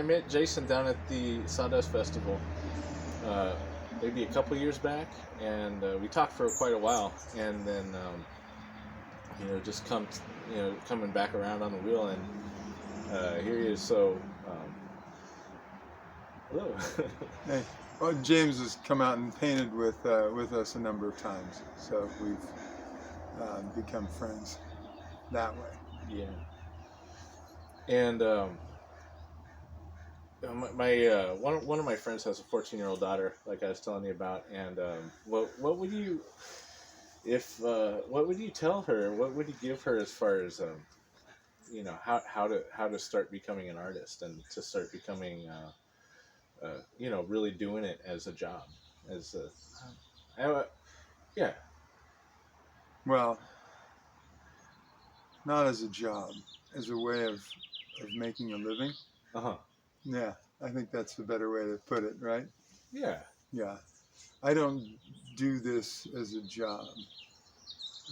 met Jason down at the Sawdust Festival, maybe a couple years back, and we talked for quite a while, and then just coming back around on the wheel, and here he is. So, hello. Hey, well, James has come out and painted with us a number of times, so we've become friends that way. Yeah. And one of my friends has a 14-year-old daughter, like I was telling you about, and what would you tell her? What would you give her as far as how to start becoming an artist and to start becoming really doing it as a job, yeah. Well, not as a job, as a way of making a living. Uh-huh. Yeah, I think that's a better way to put it, right? Yeah. Yeah. I don't do this as a job.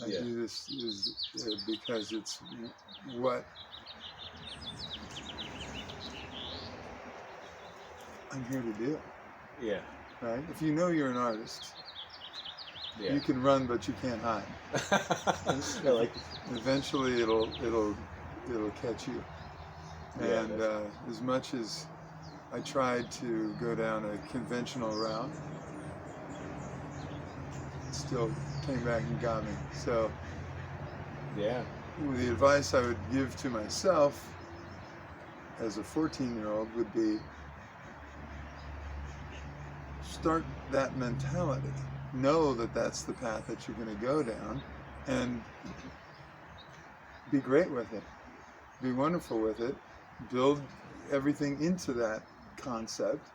I do this because it's what I'm here to do. Yeah. Right? If you know you're an artist, you can run, but you can't hide. I like it. Eventually, it'll catch you. Yeah, And as much as I tried to go down a conventional route, it still came back and got me. So, yeah. The advice I would give to myself as a 14-year-old would be, start that mentality. Know that that's the path that you're going to go down, and be great with it. Be wonderful with it. Build everything into that concept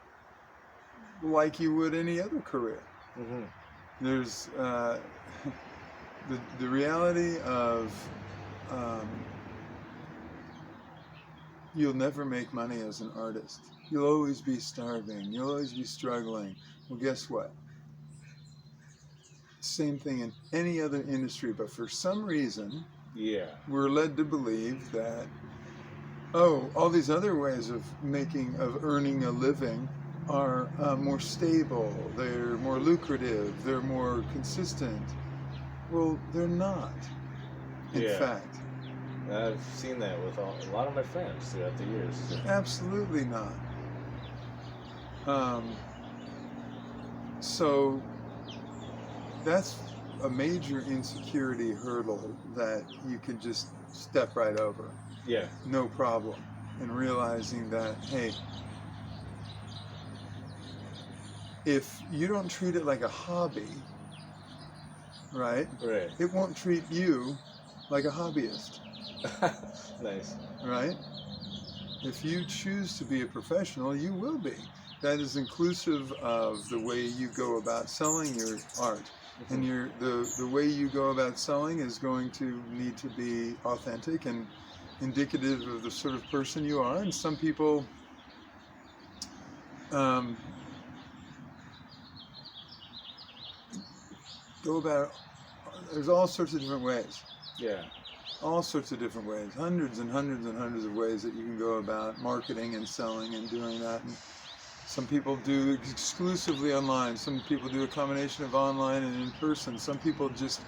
like you would any other career. Mm-hmm. There's the reality of you'll never make money as an artist. You'll always be starving. You'll always be struggling. Well, guess what? Same thing in any other industry, but for some reason, we're led to believe that, all these other ways of earning a living are more stable, they're more lucrative, they're more consistent. Well, they're not, in fact. I've seen that with a lot of my friends throughout the years. Absolutely not. So that's a major insecurity hurdle that you can just step right over. Yeah. No problem. And realizing that, hey, if you don't treat it like a hobby, right? Right. It won't treat you like a hobbyist. Nice. Right? If you choose to be a professional, you will be. That is inclusive of the way you go about selling your art. Mm-hmm. And the way you go about selling is going to need to be authentic and indicative of the sort of person you are. And some people go about, there's all sorts of different ways. Yeah. All sorts of different ways. Hundreds and hundreds and hundreds of ways that you can go about marketing and selling and doing that. And some people do exclusively online. Some people do a combination of online and in person. Some people just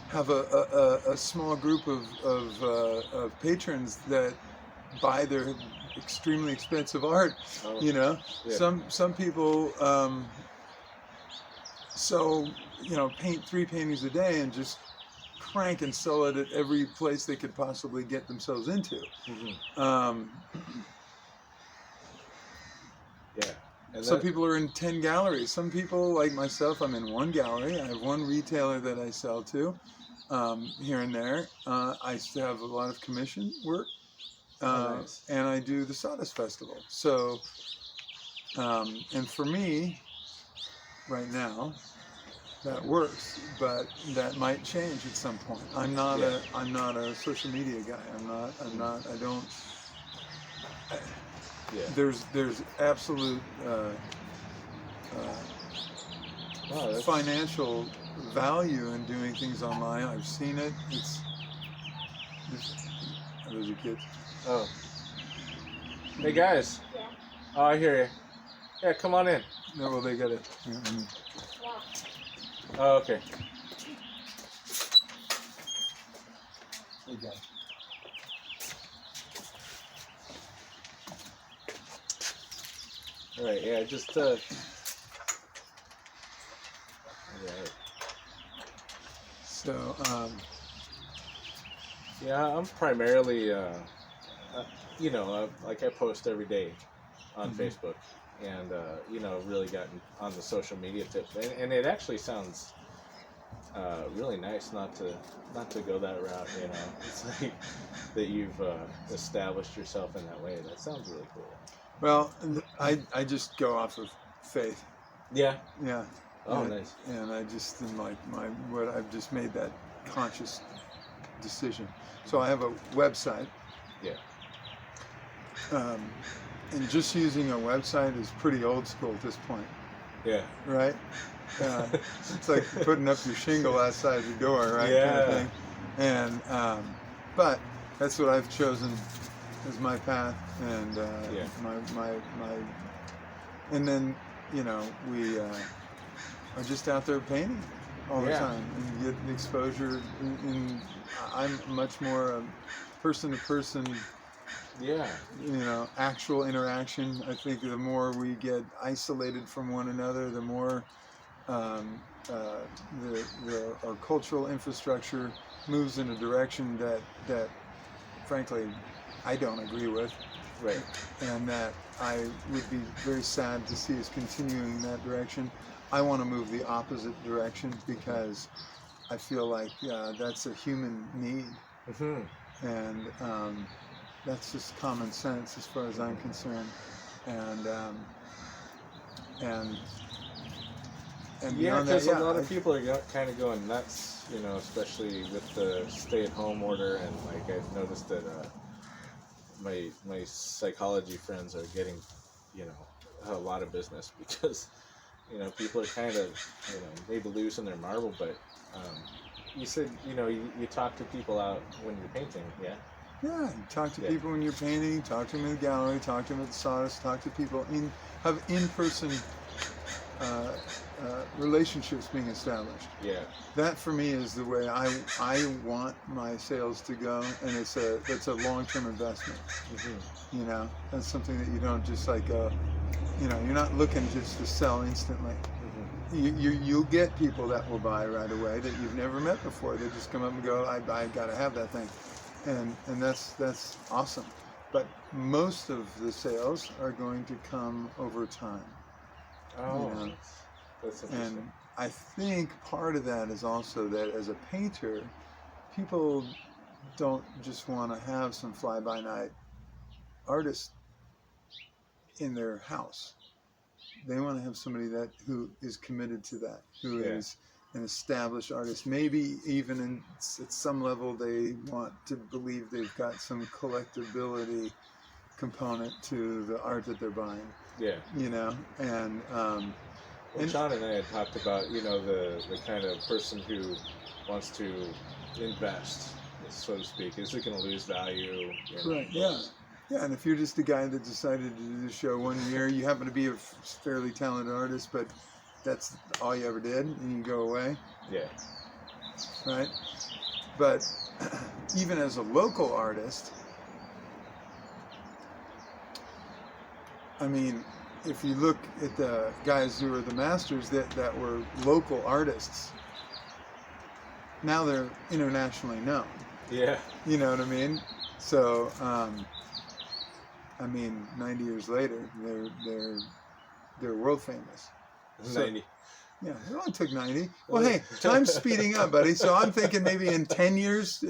have a small group of patrons that buy their extremely expensive art. Oh, Yeah. Some people paint 3 paintings a day and just crank and sell it at every place they could possibly get themselves into. Mm-hmm. And some people are in 10 galleries. Some people, like myself, I'm in 1 gallery. I have 1 retailer that I sell to here and there. I still have a lot of commission work. Nice. And I do the Sawdust Festival. So, and for me, right now, that works, but that might change at some point. I'm not a social media guy. There's absolute financial value in doing things online. I've seen it. Are those your kids? Oh. Hey guys. Yeah. Oh, I hear you. Yeah, come on in. No, well, they got it. Oh, okay. They got it. All right. Yeah, just yeah. So, Yeah, I'm primarily, like I post every day on Facebook, and really gotten on the social media tip, and it actually sounds really nice not to go that route. It's like that you've established yourself in that way. That sounds really cool. well, I just go off of faith. Yeah. Yeah. Oh, and, nice. And I just am like what I've just made that conscious decision. So I have a website. Yeah. And just using a website is pretty old school at this point. Yeah. Right? It's like putting up your shingle outside the door, right? Yeah. Kind of thing. And but that's what I've chosen as my path, and my and then we are just out there painting all the time, and you get the exposure. I'm much more person to person. Yeah. Actual interaction. I think the more we get isolated from one another, the more our cultural infrastructure moves in a direction that frankly I don't agree with. Right. And that I would be very sad to see us continuing in that direction. I want to move the opposite direction because I feel like that's a human need. Mm-hmm. And that's just common sense as far as I'm concerned. And Yeah, beyond that, because a lot of people are kind of going nuts, especially with the stay-at-home order, and like I've noticed that my psychology friends are getting, a lot of business because, people are kind of, maybe losing their marble. But you said, you talk to people out when you're painting, yeah? Yeah, you talk to people when you're painting, talk to them in the gallery, talk to them at the sawdust, talk to people, have in-person relationships being established. Yeah. That for me is the way I want my sales to go, and it's a long-term investment. Mm-hmm. That's something that you don't just like go, you're not looking just to sell instantly. Mm-hmm. You'll get people that will buy right away that you've never met before. They just come up and go, I got to have that thing. And that's awesome. But most of the sales are going to come over time. Oh, that's interesting. And I think part of that is also that as a painter, people don't just want to have some fly-by-night artist in their house. They want to have somebody who is committed to that, who is an established artist. Maybe even at some level they want to believe they've got some collectability component to the art that they're buying. Yeah. And Sean and I had talked about, the kind of person who wants to invest, so to speak. Is it going to lose value? Right, yeah. Yeah, and if you're just a guy that decided to do the show one year, you happen to be a fairly talented artist, but that's all you ever did, and you go away. Yeah. Right? But even as a local artist, I mean, if you look at the guys who are the masters that were local artists, now they're internationally known. Yeah. You know what I mean? So, 90 years later, they're world famous. 90. Yeah, it only took 90. Well, hey, time's speeding up, buddy. So I'm thinking maybe in 10 years,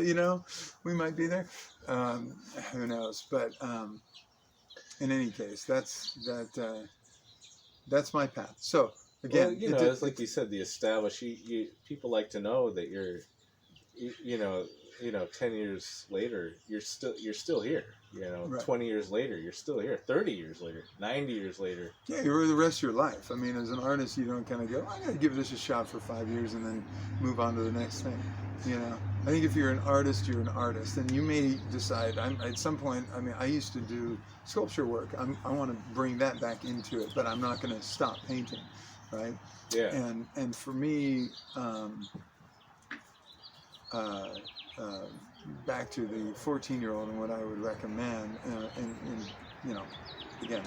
we might be there. Who knows? But in any case, that's my path. So again, it's like you said, the established. People like to know that you're, 10 years later, you're still here. Right. 20 years later, you're still here. 30 years later, 90 years later. Yeah, you're the rest of your life. I mean, as an artist, you don't kind of go, I got to give this a shot for 5 years and then move on to the next thing. I think if you're an artist, you're an artist, and you may decide. At some point. I mean, I used to do sculpture work. I want to bring that back into it, but I'm not going to stop painting, right? Yeah. And for me, back to the 14-year-old and what I would recommend, and you know, again,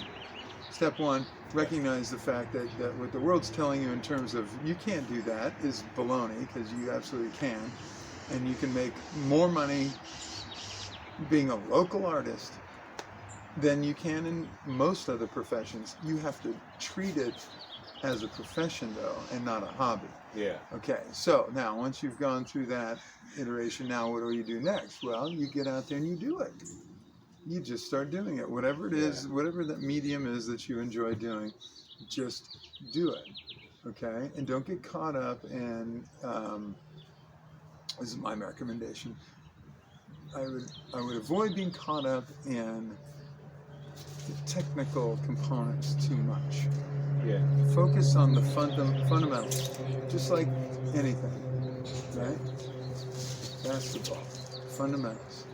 step one, recognize the fact that what the world's telling you in terms of you can't do that is baloney, because you absolutely can. And you can make more money being a local artist than you can in most other professions. You have to treat it as a profession, though, and not a hobby. Yeah. Okay, so now once you've gone through that iteration, now what do you do next? Well, you get out there and you do it. You just start doing it. Whatever it is, whatever that medium is that you enjoy doing, just do it. Okay? And don't get caught up in... this is my recommendation. I would avoid being caught up in the technical components too much. Yeah. Focus on the fundamentals, just like anything, right? Basketball, fundamentals,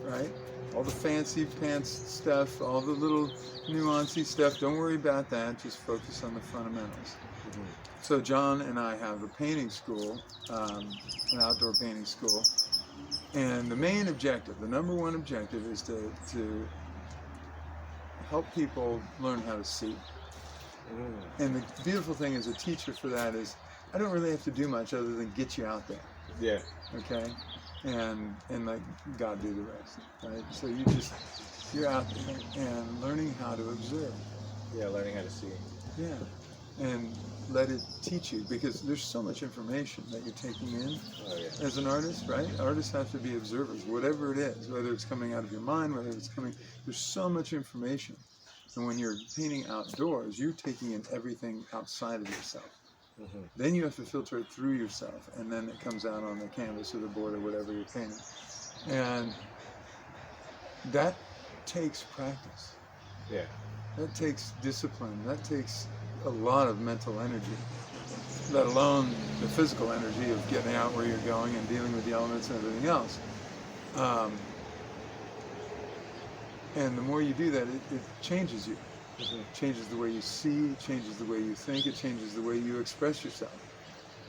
right? All the fancy pants stuff, all the little nuancy stuff, don't worry about that. Just focus on the fundamentals. Mm-hmm. So John and I have a painting school, an outdoor painting school, and the main objective, the number one objective, is to help people learn how to see. And the beautiful thing as a teacher for that is I don't really have to do much other than get you out there. Yeah. Okay? And let God do the rest, right? So you're out there and learning how to observe. Yeah, learning how to see. Yeah. And let it teach you, because there's so much information that you're taking in as an artist, right? Artists have to be observers, whatever it is, whether it's coming out of your mind, whether it's coming, there's so much information. And when you're painting outdoors, you're taking in everything outside of yourself. Mm-hmm. Then you have to filter it through yourself, and then it comes out on the canvas or the board or whatever you're painting. And that takes practice. Yeah. That takes discipline. That takes a lot of mental energy, let alone the physical energy of getting out where you're going and dealing with the elements and everything else. And the more you do that, it changes you. Mm-hmm. It changes the way you see, it changes the way you think, it changes the way you express yourself.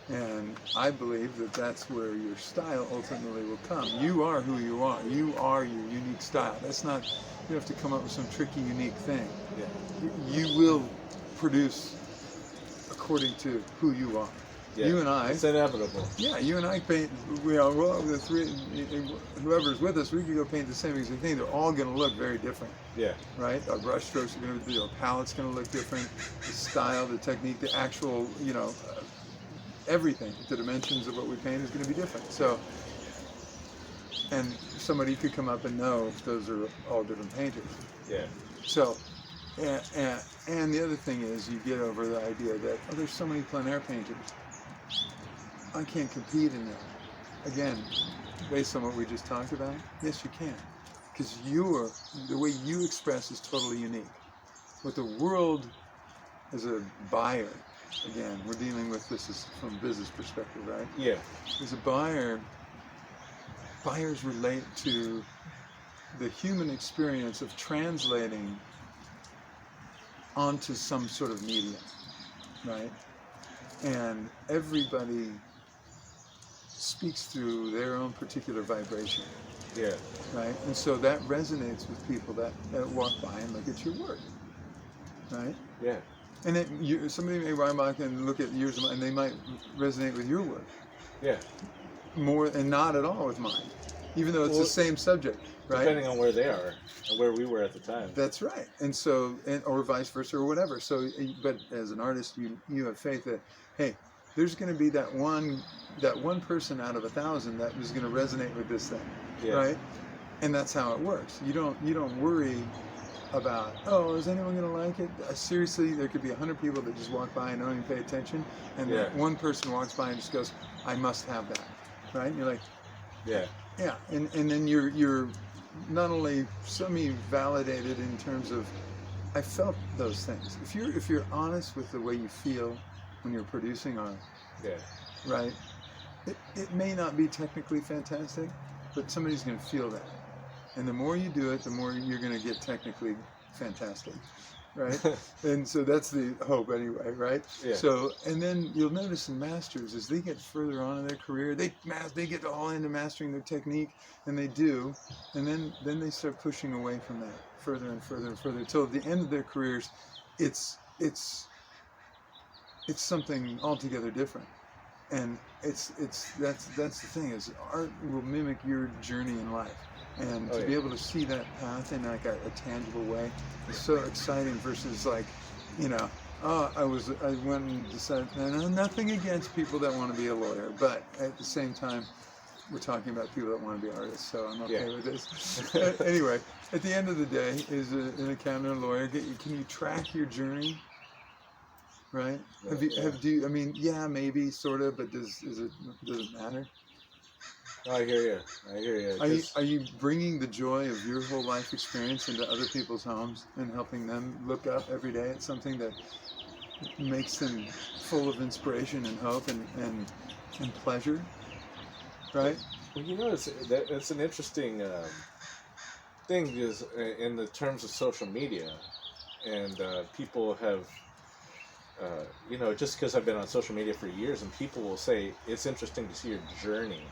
And I believe that that's where your style ultimately will come. You are who you are. You are your unique style. That's not, you have to come up with some tricky, unique thing. Yeah. You will produce according to who you are. Yeah. You and I. It's inevitable. Yeah, you and I paint, well, the three, whoever's with us, we could go paint the same exact thing. They're all going to look very different. Yeah. Right? Our brush strokes are going to be, our palette's going to look different. The style, the technique, the actual, everything, the dimensions of what we paint is going to be different. So, and somebody could come up and know if those are all different painters. Yeah. So, and the other thing is you get over the idea that, there's so many plein air painters. I can't compete in that. Again, based on what we just talked about, yes, you can. Because the way you express is totally unique. What the world as a buyer, again, we're dealing with this is from a business perspective, right? Yeah. As a buyer, buyers relate to the human experience of translating onto some sort of medium, right? And everybody speaks through their own particular vibration. Yeah. Right? And so that resonates with people that walk by and look at your work. Right? Yeah. And then somebody may ride by and look at yours, and they might resonate with your work. Yeah. More, and not at all with mine. Even though it's the same subject, right? Depending on where they are, and where we were at the time. That's right. And so, or vice versa, or whatever. So, but as an artist, you have faith that, hey, there's going to be that one person out of 1,000 that is going to resonate with this thing, right? And that's how it works. You don't worry about, is anyone going to like it? Seriously, there could be 100 people that just walk by and don't even pay attention, and that one person walks by and just goes, I must have that, right? And you're like, yeah, and then you're not only semi-validated in terms of, I felt those things. If you're honest with the way you feel when you're producing art, right, it may not be technically fantastic, but somebody's going to feel that. And the more you do it, the more you're going to get technically fantastic, right? And so that's the hope anyway, right? Yeah. So, and then you'll notice in masters, as they get further on in their career, they get all into mastering their technique, and they do, and then they start pushing away from that further and further and further, till at the end of their careers, it's something altogether different. And that's the thing, is art will mimic your journey in life, and to be able to see that path in like a tangible way is so exciting, versus like, you know, I went and decided, nothing against people that want to be a lawyer, but at the same time, we're talking about people that want to be artists, so I'm okay with this. Anyway, at the end of the day, is an accountant or lawyer, can you track your journey? Right? I mean, yeah, maybe, sort of, but does it matter? I hear you. Are you bringing the joy of your whole life experience into other people's homes and helping them look up every day at something that makes them full of inspiration and hope and pleasure? Right? Well, you know, it's an interesting thing, is in the terms of social media, and people have. You know, just because I've been on social media for years, and people will say it's interesting to see your journey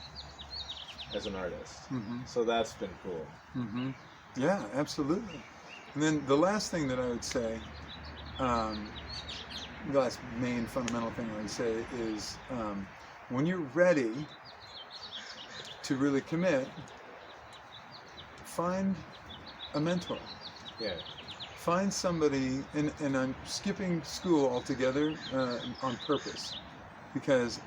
as an artist. Mm-hmm. So that's been cool. Mm-hmm. Yeah, absolutely. And then the last thing that I would say, the last main fundamental thing I would say is, when you're ready to really commit, find a mentor. Yeah. Find somebody, and I'm skipping school altogether on purpose, because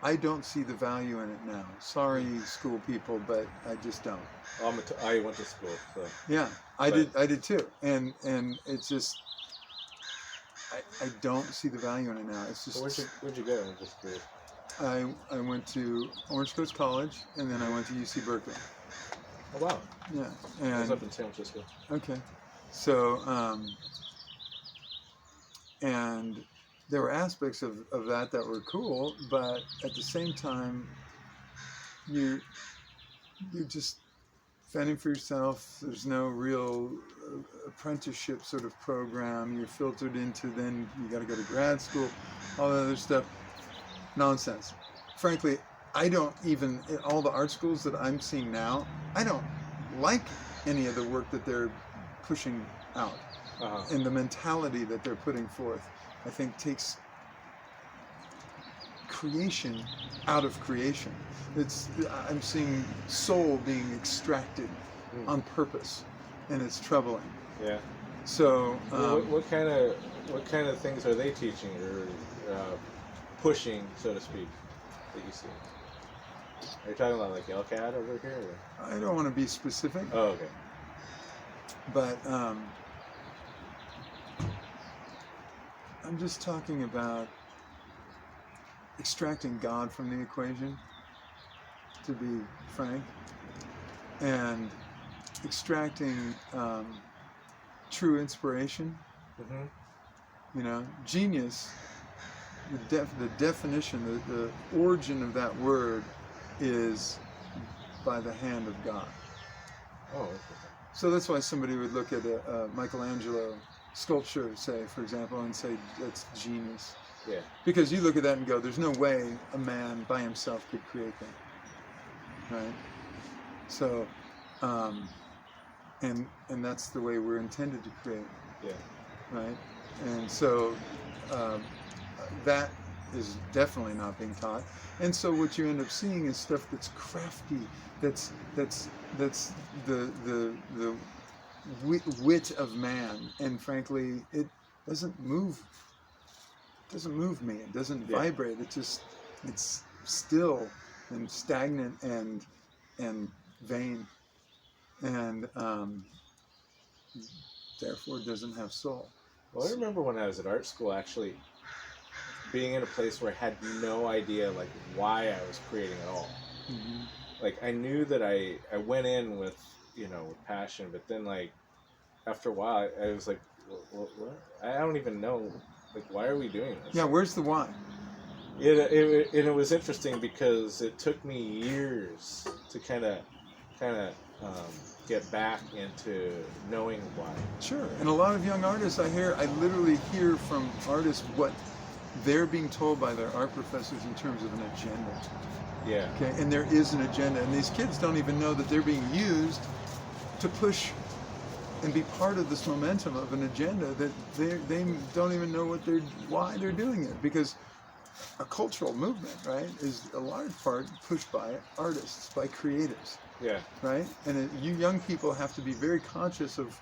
I don't see the value in it now. Sorry, school people, but I just don't. I went to school, so. Yeah, I did too, and it's just, I don't see the value in it now. It's just. So where'd you go? I'm just curious. I went to Orange Coast College, and then I went to UC Berkeley. Oh wow. Yeah, I was up in San Francisco. Okay. So, and there were aspects of that were cool, but at the same time, you're just fending for yourself. There's no real apprenticeship sort of program. You're filtered into, then you got to go to grad school, all that other stuff. Nonsense. Frankly, I don't even, in all the art schools that I'm seeing now, I don't like any of the work that they're pushing out, and the mentality that they're putting forth, I think, takes creation out of creation. I'm seeing soul being extracted on purpose, and it's troubling. Yeah. So, what kind of things are they teaching or pushing, so to speak, that you see? Are you talking about like LCAD over here? Or? I don't want to be specific. Oh, okay. But I'm just talking about extracting God from the equation, to be frank, and extracting true inspiration. Mm-hmm. You know, genius, the definition, the origin of that word is by the hand of God. Oh, okay. So that's why somebody would look at a Michelangelo sculpture, say, for example, and say that's genius. Yeah. Because you look at that and go, there's no way a man by himself could create that, right? So, and that's the way we're intended to create. Yeah. Right. And so that is definitely not being taught. And so what you end up seeing is stuff that's crafty, that's the wit of man, and frankly, it doesn't move me. It doesn't vibrate. It's still and stagnant and vain, and therefore it doesn't have soul. Well, I remember when I was at art school, actually being in a place where I had no idea like why I was creating at all. Mm-hmm. Like I knew that I went in with with passion, but then like after a while I was like, what? I don't even know, like, why are we doing this? Yeah, where's the why? And it was interesting because it took me years to kind of get back into knowing why. Sure. And a lot of young artists, I literally hear from artists what they're being told by their art professors in terms of an agenda. Yeah. Okay. And there is an agenda, and these kids don't even know that they're being used to push and be part of this momentum of an agenda that they don't even know why they're doing it, because a cultural movement, right, is a large part pushed by artists, by creatives. Yeah. Right? And you young people have to be very conscious of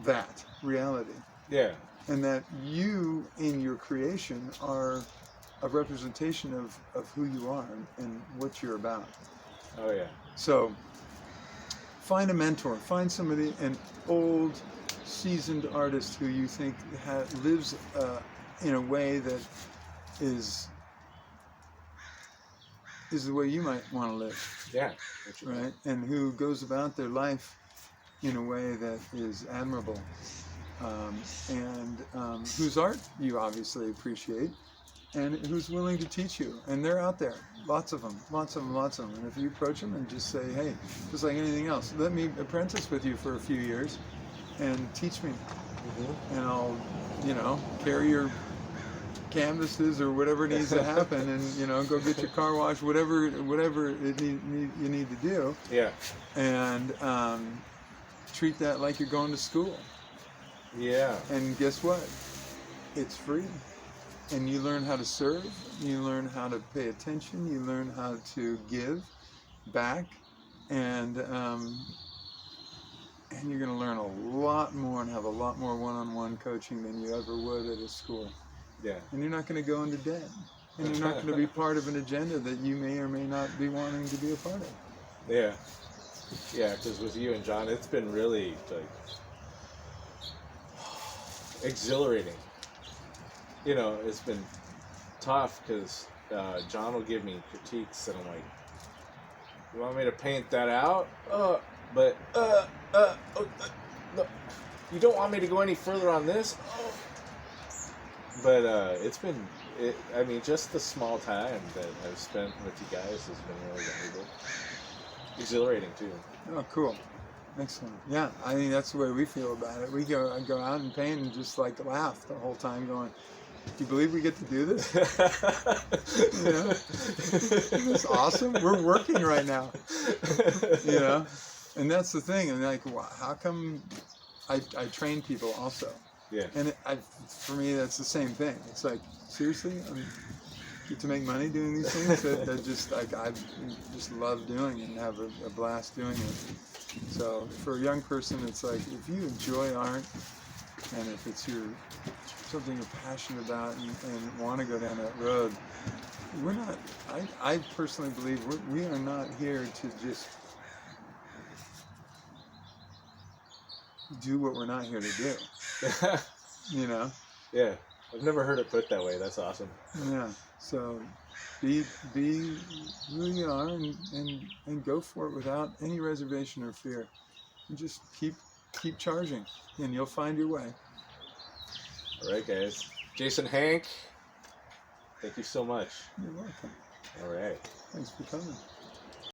that reality. Yeah. And that you, in your creation, are a representation of who you are and what you're about. Oh, yeah. So, find a mentor. Find somebody, an old, seasoned artist who you think lives in a way that is the way you might want to live. Yeah. Right? And who goes about their life in a way that is admirable. And whose art you obviously appreciate, and who's willing to teach you. And they're out there. Lots of them. And if you approach them and just say, hey, just like anything else, let me apprentice with you for a few years and teach me. Mm-hmm. And I'll, carry your canvases or whatever needs to happen, and go get your car washed, whatever you need to do. Yeah. And treat that like you're going to school. Yeah. And guess what? It's free. And you learn how to serve, you learn how to pay attention, you learn how to give back, and you're going to learn a lot more and have a lot more one-on-one coaching than you ever would at a school. Yeah. And you're not going to go into debt. And you're not going to be part of an agenda that you may or may not be wanting to be a part of. Yeah. Yeah, because with you and John, it's been really, exhilarating. It's been tough because John will give me critiques, and I'm like, you want me to paint that out? No. You don't want me to go any further on this? But it's been, just the small time that I've spent with you guys has been really valuable. Exhilarating, too. Oh, cool. Excellent. Yeah, I think that's the way we feel about it. We go out and paint and just laugh the whole time going, do you believe we get to do this? It's awesome. We're working right now. And that's the thing. And how come I train people also? Yeah. And for me, that's the same thing. It's like, seriously, I get to make money doing these things that just I just love doing and have a blast doing it. So for a young person, it's like, if you enjoy art and if it's something you're passionate about and want to go down that road, we're not. I personally believe we are not here to just do what we're not here to do. Yeah, I've never heard it put that way. That's awesome. Yeah. So be who you are and go for it without any reservation or fear. And just keep charging, and you'll find your way. All right, guys. Jason HANCK, thank you so much. You're welcome. All right. Thanks for coming.